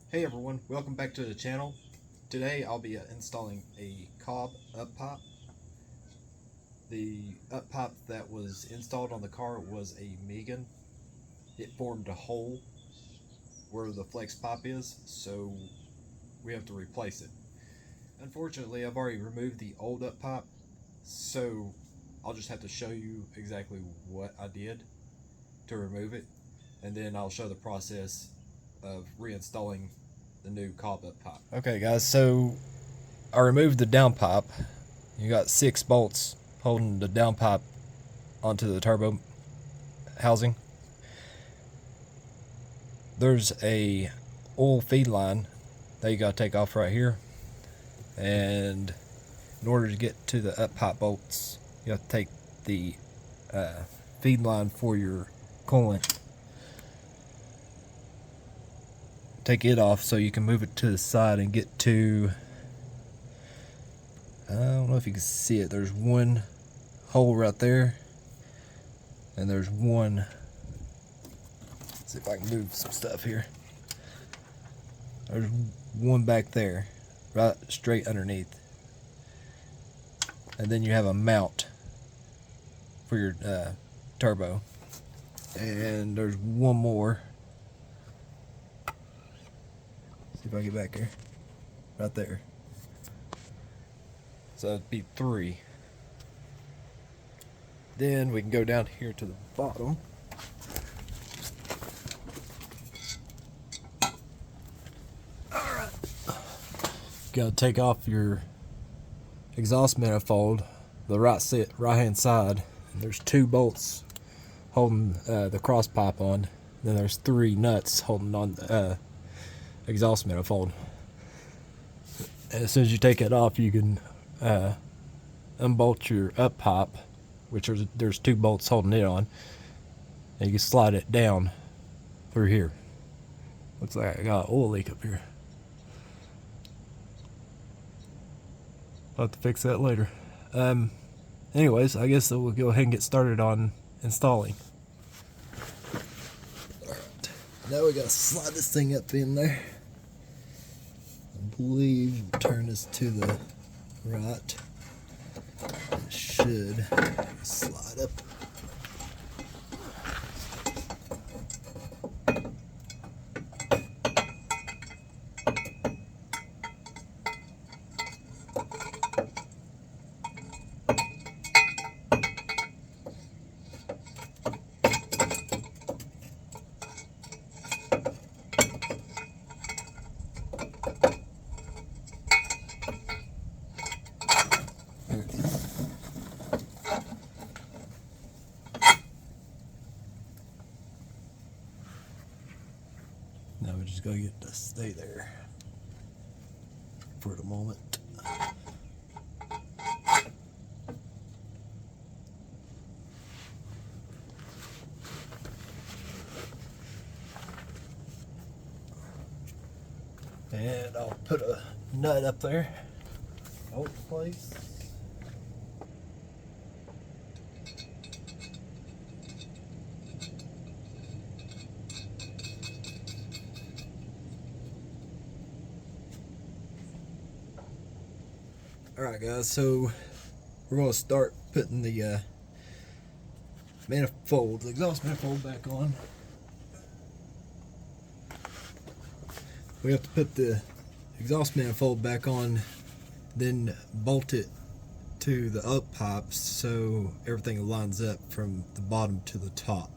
Hey everyone, welcome back to the channel. Today I'll be installing a Cobb up pipe. The up pipe that was installed on the car was a Megan. It formed a hole where the flex pipe is, so we have to replace it. Unfortunately, I've already removed the old up pipe, so I'll just have to show you exactly what I did to remove it, and then I'll show the process of reinstalling the new Cobb up pipe. Okay guys, so I removed the downpipe. You got 6 bolts holding the downpipe onto the turbo housing. There's a oil feed line that you got to take off right here, and in order to get to the up pipe bolts you have to take the feed line for your coolant, take it off so you can move it to the side and get to, I don't know if you can see it, there's one hole right there, and there's one, let's see if I can move some stuff here, there's one back there right straight underneath, and then you have a mount for your turbo, and there's one more, see if I get back here, right there, so it'd be 3. Then we can go down here to the bottom. Alright. Gotta take off your exhaust manifold, the right hand side. There's 2 bolts holding the cross pipe on. Then there's 3 nuts holding on the exhaust manifold. And as soon as you take it off, you can unbolt your up pipe, which there's 2 bolts holding it on, and you can slide it down through here. Looks like I got an oil leak up here. I'll have to fix that later. Anyways, I guess we'll go ahead and get started on installing. Alright, now we gotta slide this thing up in there. I believe we'll turn this to the right. It should slide up. Now we just gotta get it to stay there for the moment. And I'll put a nut up there, hold in place. Alright guys, so we're going to start putting the manifold, the exhaust manifold back on. We have to put the exhaust manifold back on, then bolt it to the up pipes so everything lines up from the bottom to the top.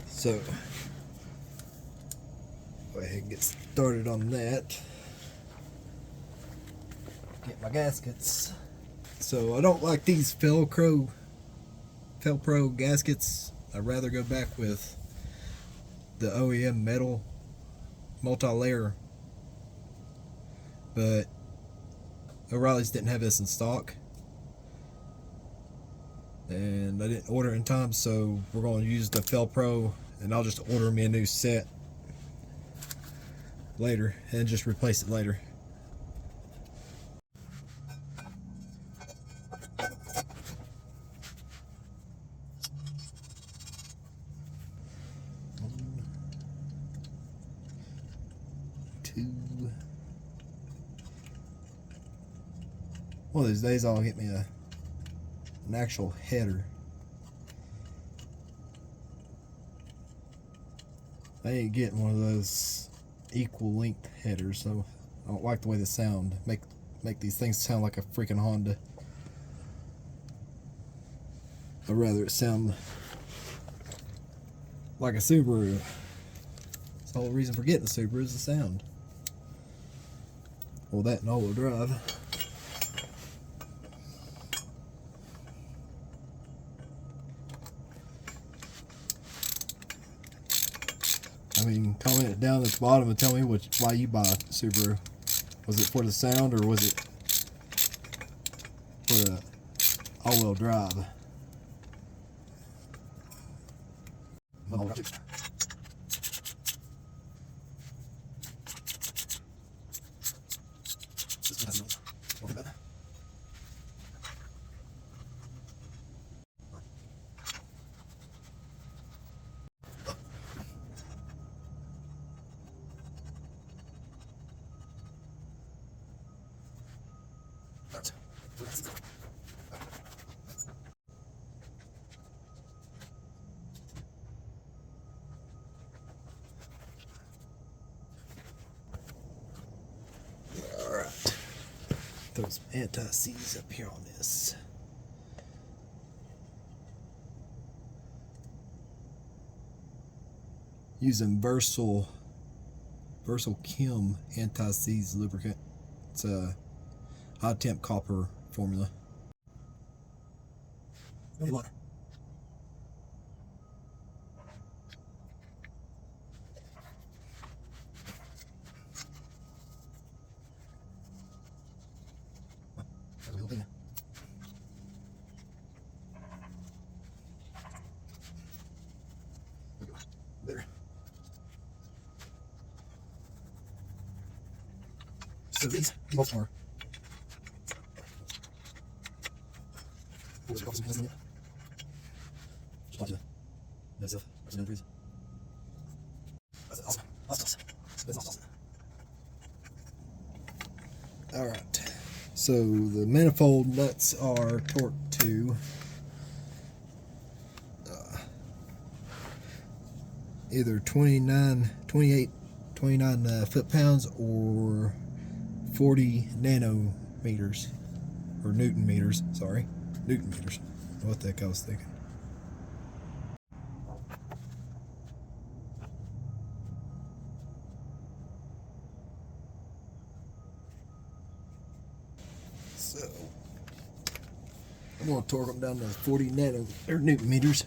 So go ahead and get started on that. Get my gaskets. So I don't like these Velcro gaskets. I'd rather go back with the OEM metal multi-layer, but O'Reilly's didn't have this in stock, and I didn't order in time, so we're going to use the Velcro, and I'll just order me a new set later and just replace it later. One of these days I'll get me an actual header. I ain't getting one of those equal length headers, so I don't like the way they sound. Make these things sound like a freaking Honda. I'd rather it sound like a Subaru. That's the whole reason for getting a Subaru is the sound. Well, that and all-wheel drive. I mean, comment it down at the bottom and tell me why you bought a Subaru. Was it for the sound or was it for the all-wheel drive? Alright. Throw some anti-seize up here on this. Using Versal Chem anti-seize lubricant. It's a high temp copper formula. Water. There. So these bolts are. Alright, so the manifold nuts are torqued to either 29 foot-pounds or 40 nanometers, or Newton meters, sorry. Newton meters. What the heck I was thinking. So I'm gonna torque them down to 40 Newton meters.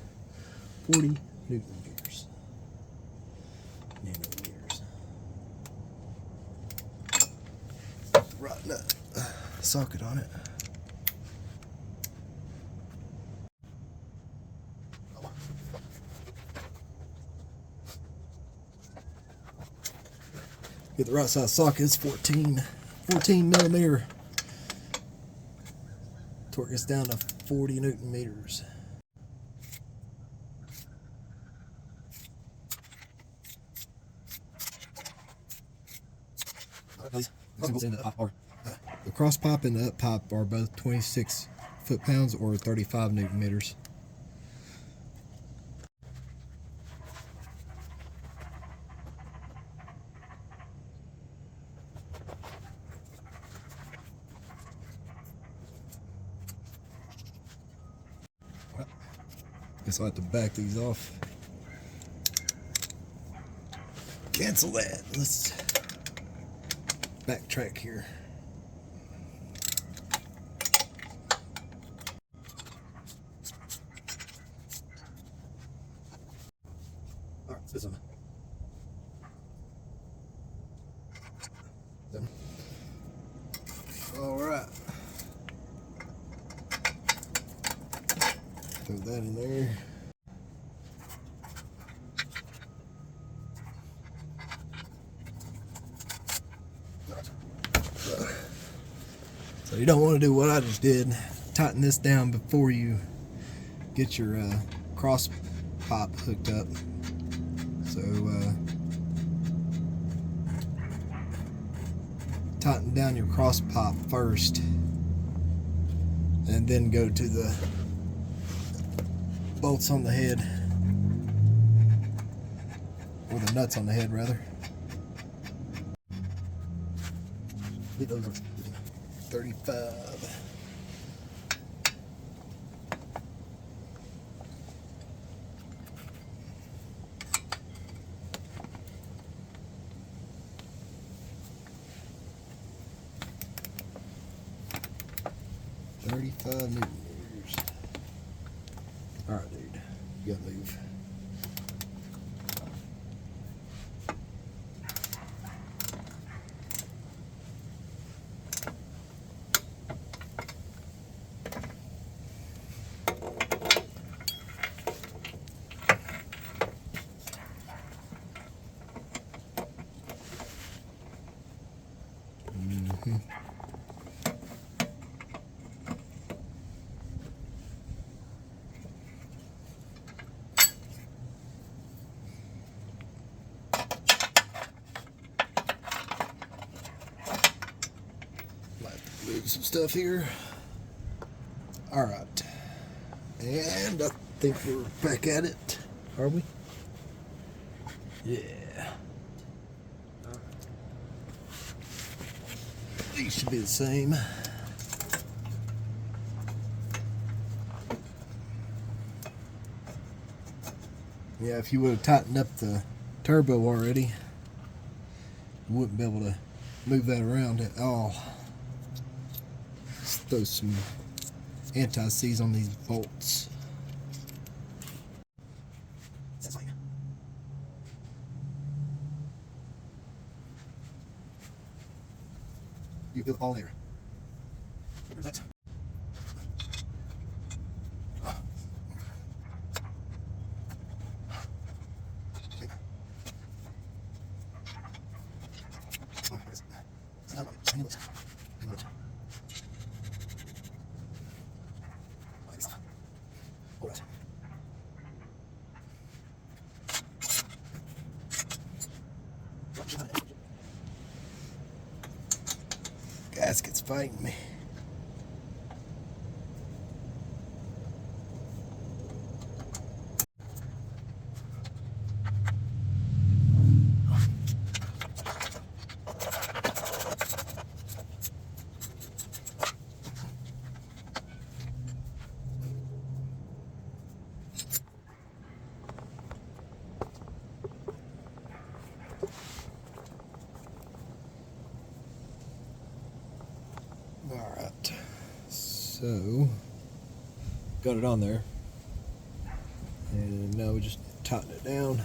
40 Newton meters. Nanometers. Right nut socket on it. Get the right size socket. It's 14 millimeter. Torque gets down to 40 Newton meters. The cross pipe and the up pipe are both 26 foot-pounds or 35 Newton meters. Guess I'll have to back these off. Cancel that. Let's backtrack here. Alright, this one. Alright. Throw that in there. So you don't want to do what I just did. Tighten this down before you get your cross pipe hooked up. So tighten down your cross pipe first and then go to the bolts on the head, or the nuts on the head rather. Those are 35. Newton meters. Alright, dude. You gotta move. Move some stuff here. Alright. And I think we're back at it. Are we? Yeah. These should be the same. Yeah, if you would have tightened up the turbo already, you wouldn't be able to move that around at all. Let's throw some anti-seize on these bolts. You feel it all there. There's that. Gasket's fighting me. Alright, so got it on there, and now we just tighten it down.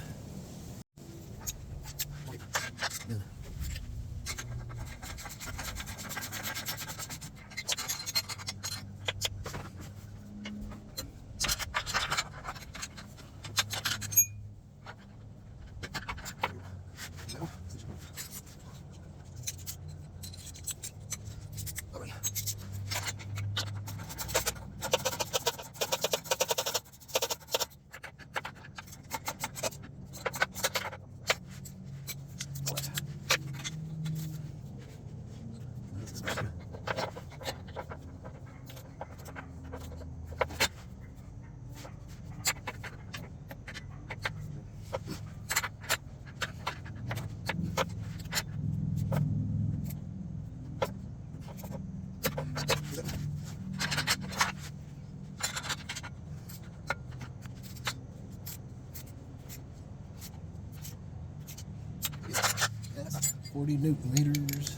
That's 40 Newton meters.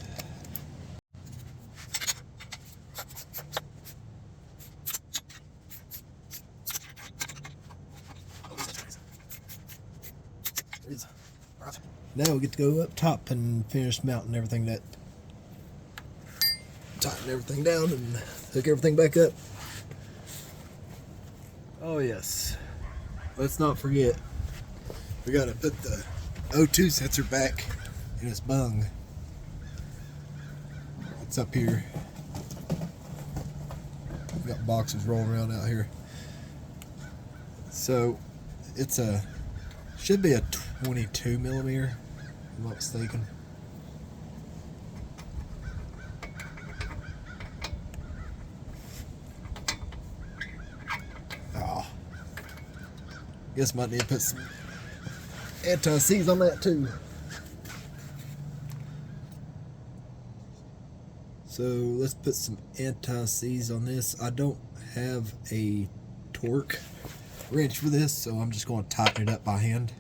Now we get to go up top and finish mounting everything, that tighten everything down and hook everything back up. Oh yes, let's not forget, we got to put the O2 sensor back in its bung. It's up here. We got boxes rolling around out here. So it's should be a 22 millimeter, if I'm not mistaken. Guess might need to put some anti-seize on that too. So let's put some anti-seize on this. I don't have a torque wrench for this, so I'm just going to tighten it up by hand.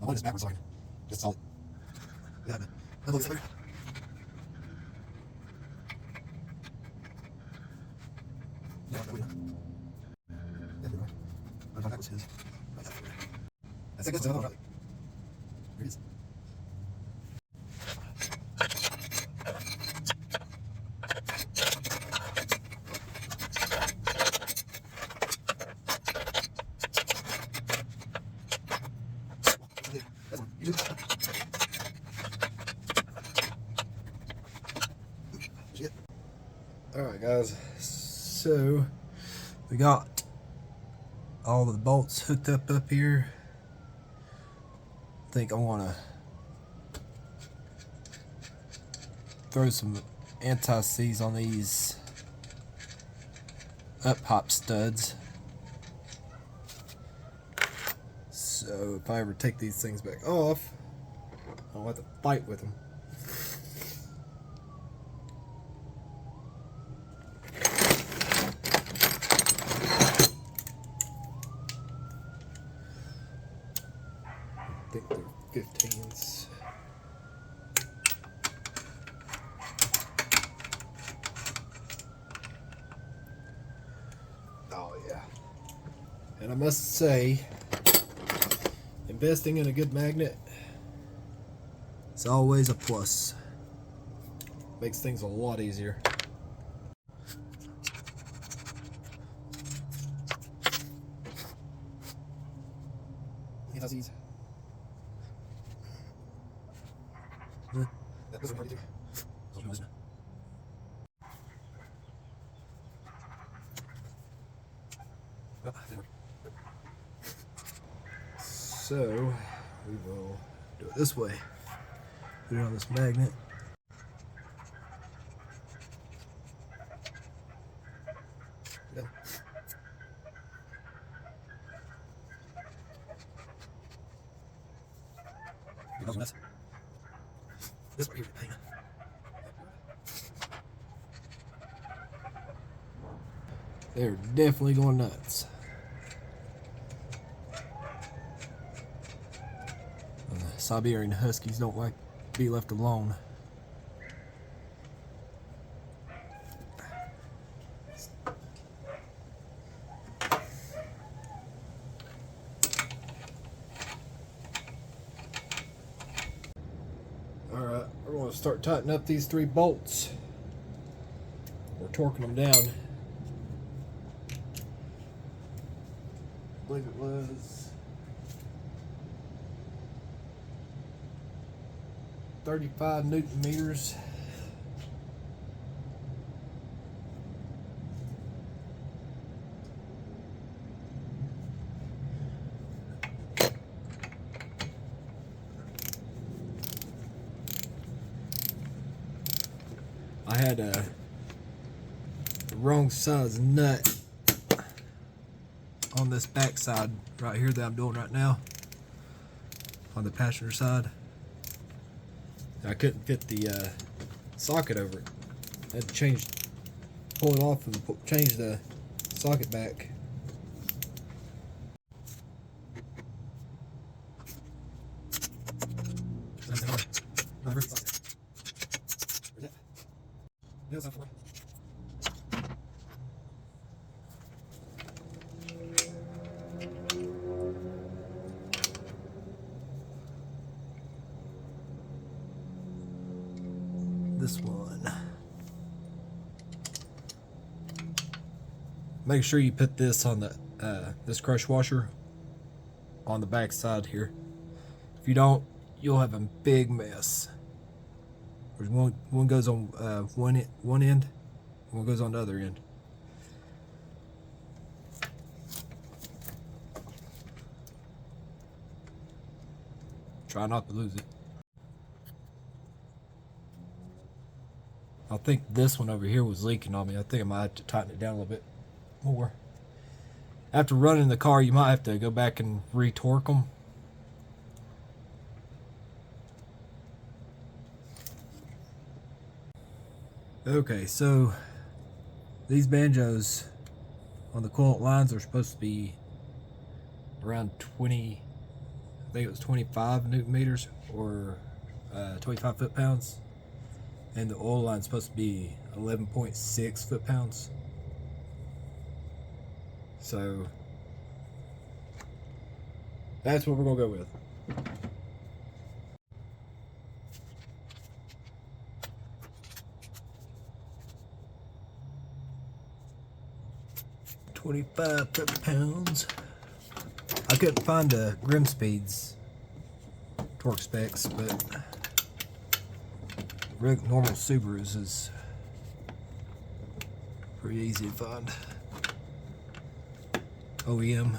I'll hold this backwards so I can just solid. Yeah, but I'll hold this over. Yeah, that way. Yeah, there we go. I thought that was his. I think that's another one. Here it is. Alright guys, so we got all the bolts hooked up here. I think I want to throw some anti-seize on these up-pipe studs. So if I ever take these things back off, I don't have to fight with them. I think they're 15s. Oh yeah. And I must say, investing in a good magnet is always a plus. Makes things a lot easier. Anti-seize. So we will do it this way. Put it on this magnet. Yeah. This right here, hang on. They're definitely going nuts. And the Siberian Huskies don't like to be left alone. Alright, we're going to start tightening up these 3 bolts. We're torquing them down. I believe it was 35 Newton meters. I had the wrong size nut on this back side right here that I'm doing right now on the passenger side. I couldn't fit the socket over it. I had to pull it off and change the socket back. This one. Make sure you put this on the this crush washer on the back side here. If you don't, you'll have a big mess. One goes on one end, one goes on the other end. Try not to lose it. I think this one over here was leaking on me. I think I might have to tighten it down a little bit more. After running the car, you might have to go back and re-torque them. Okay, so these banjos on the coolant lines are supposed to be around 20, I think it was 25 newton meters or 25 foot-pounds. And the oil line is supposed to be 11.6 foot-pounds. So that's what we're gonna go with. $25 foot-pounds. I couldn't find the Grimspeed's torque specs, but normal Subarus is pretty easy to find. OEM.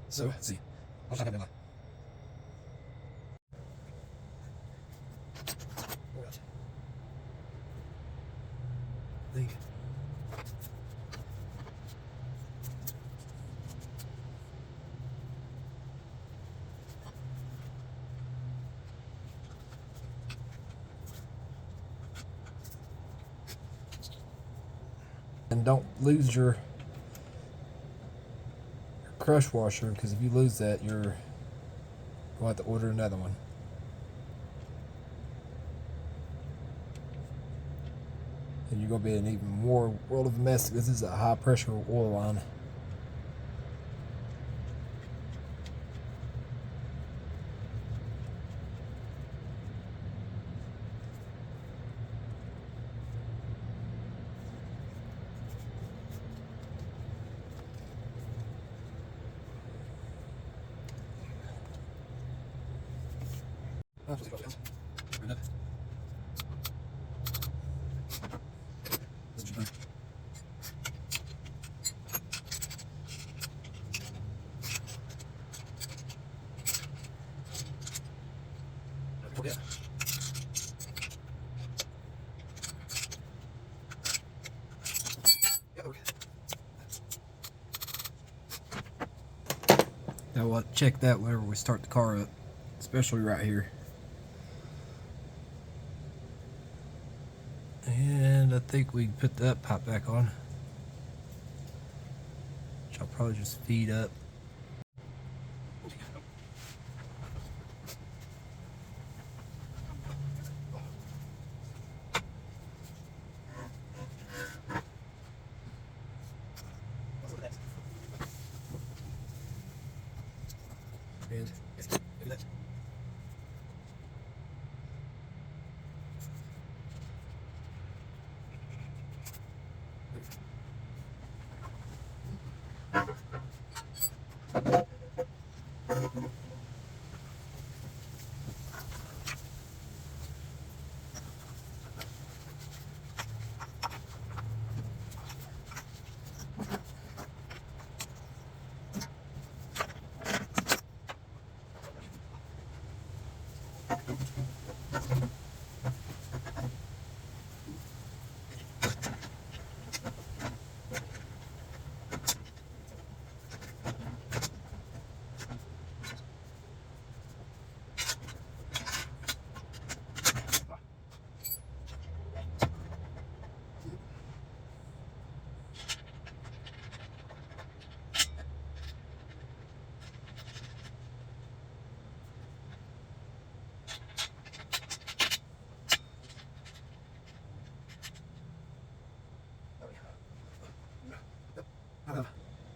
So let's see. I'll try to have that. I think. And don't lose your crush washer, because if you lose that, you're going to have to order another one. And you're going to be in even more world of a mess, because this is a high pressure oil line. Yeah. Okay. Now we'll check that whenever we start the car up, especially right here. And I think we can put that pipe back on, which I'll probably just feed up. And do that.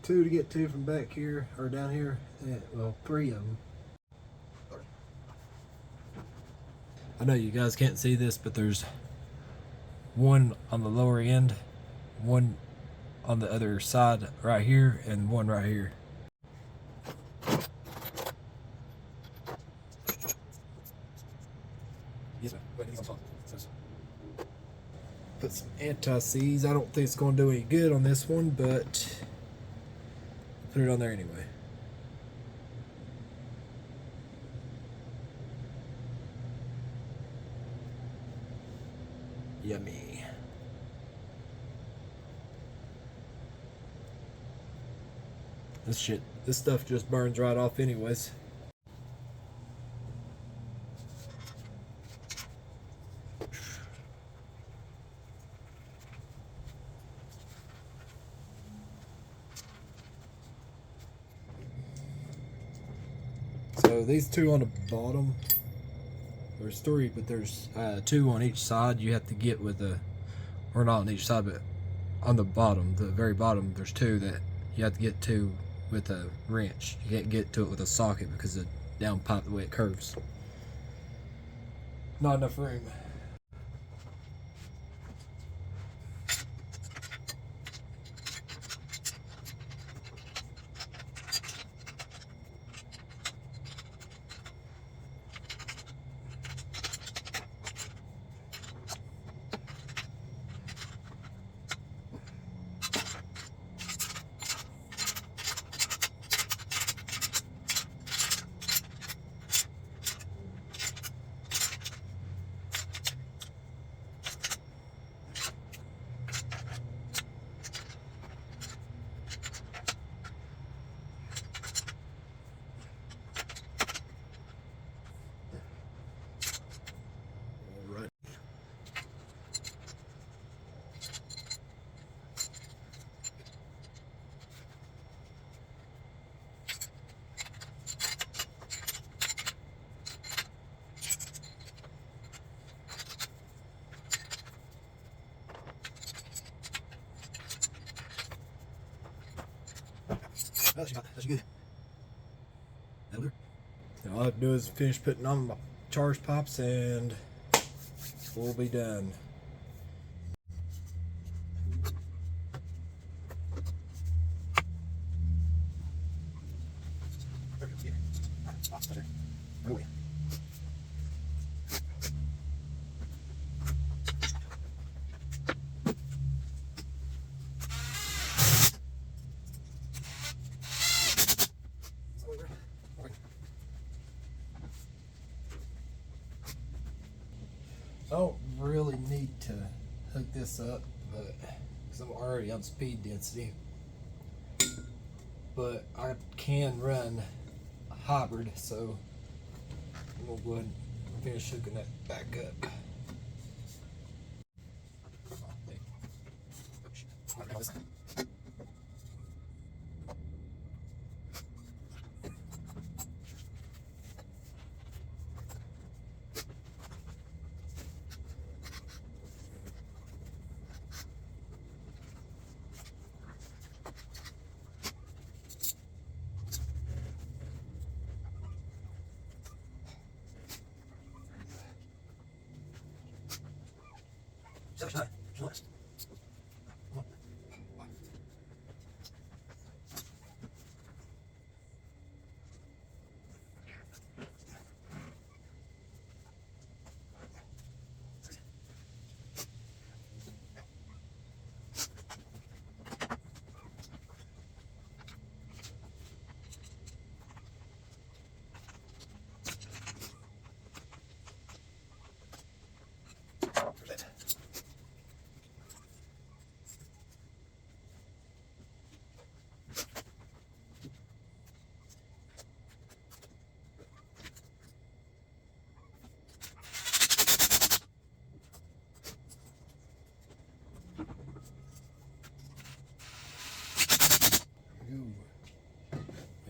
Two to get to from back here, or down here. Yeah, well, three of them. I know you guys can't see this, but there's one on the lower end, one on the other side right here and one right here. Put some anti-seize. I don't think it's going to do any good on this one, but put it on there anyway. Yummy. This stuff just burns right off anyways. So these two on the bottom, there's three, but there's two on each side. You have to get with a, or not on each side, but on the bottom, the very bottom, there's two that you have to get to with a wrench. You can't get to it with a socket because of the down pipe, the way it curves. Not enough room. That's good. Now all I have to do is finish putting on my charge pipes and we'll be done. I don't really need to hook this up, but because I'm already on speed density, but I can run a hybrid, so I'm gonna go ahead and finish hooking that back up.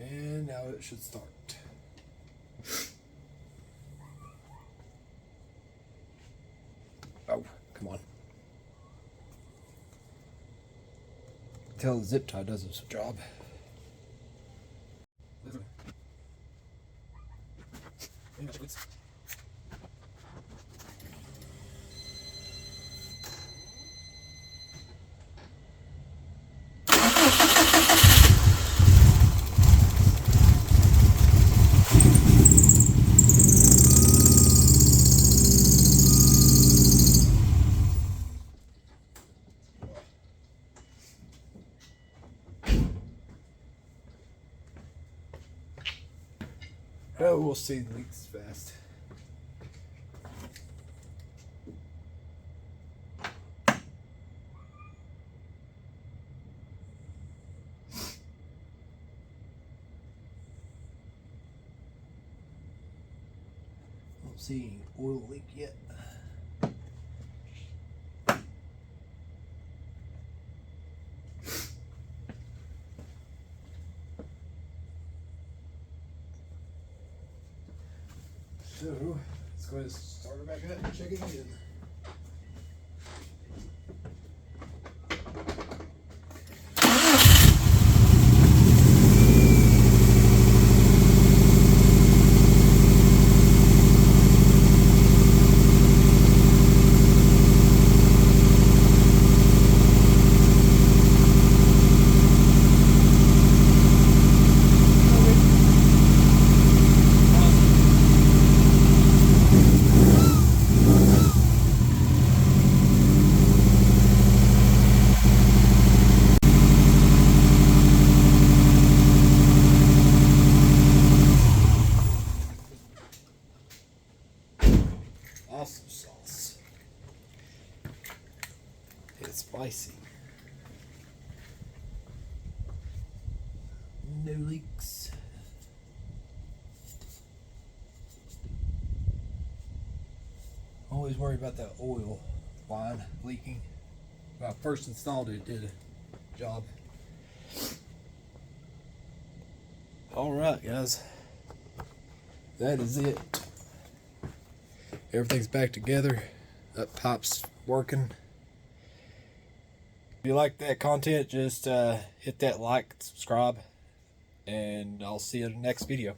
And now it should start. Oh, come on. Tell the zip tie does its job. Oh, we'll see the leaks fast. Don't see any oil leak yet. So let's go ahead and start her back up and check it again. Awesome sauce. It's spicy. No leaks. Always worry about that oil line leaking. When I first installed it, it did a job. Alright guys, that is it. Everything's back together. That pipe's working. If you like that content, just hit that like, subscribe, and I'll see you in the next video.